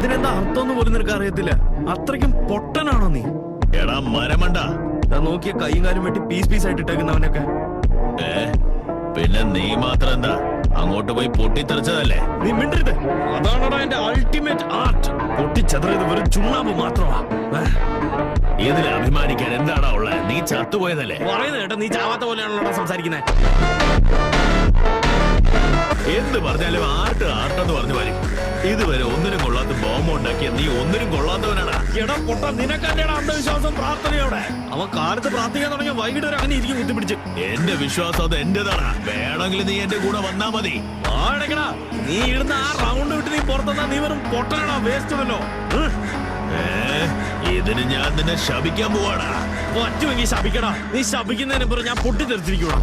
ഇതിനെന്താ അർത്ഥം പോലും നിനക്ക് അറിയത്തില്ല. അത്രയ്ക്കും പൊട്ടനാണോ നീ? എടാ മരമണ്ട, നോക്കിയ കൈയും കാലും വെട്ടി പീസ് പീസ് ആയിട്ട് ഇട്ടേക്കുന്നവനൊക്കെ. പിന്നെ നീ മാത്രം എന്താ അങ്ങോട്ട് പോയി പൊട്ടിത്തെറിച്ചതല്ലേ? നീ മിണ്ടരുത്. അതാണോടാ എന്റെ അൾട്ടിമേറ്റ് ആർട്ട്. പൊട്ടിച്ചെതറിയത് വെറും ചുണ്ണാമ്പ് മാത്രമാ. ഇതിൽ അഭിമാനിക്കാൻ എന്താടാ ഉള്ളത്? നീ ചത്തുപോയതല്ലേ? പറയുന്നത് കേട്ടോ, നീ ചാവാത്ത പോലെയാണല്ലോ സംസാരിക്കുന്നത്. എന്ത് പറഞ്ഞാലും ആർട്ട് ആർട്ടെന്ന് പറഞ്ഞു വരും. ഇതുവരെ ഒന്നിനും കൊള്ളാത്ത ബോംബ് ഉണ്ടാക്കിയ നീ ഒന്നിനും കൊള്ളാത്തവനാടാ. എടാ പൊട്ട, നിനക്കല്ലേടാ അന്ധവിശ്വാസം പ്രാർത്ഥനയോടെ. അവൻ കാലത്ത് പ്രാർത്ഥിക്കാൻ തുടങ്ങിയ വൈകിട്ട് വരെ അങ്ങനെ ഇരിക്കും കുത്തിപ്പിടിച്ച്. എന്റെ വിശ്വാസം അത് എന്റേതാണ്. വേണമെങ്കിൽ നീ എന്റെ കൂടെ വന്നാ മതി. ആടക്കടാ, നീ ഇടുന്ന ആ റൗണ്ട് വിട്ട് നീ പുറത്തുനിന്നാ നീ വെറും പൊട്ടനാടാ, വേസ്റ്റ് വല്ലോ. ഇതിന് ഞാൻ നിന്നെ ശപിക്കാൻ പോവാടാ. പറ്റുമെങ്കിൽ ശപിക്കടാ. നീ ശപിക്കുന്നതിന് പുറം ഞാൻ പൊട്ടിത്തെറിച്ചിരിക്കൂടാ.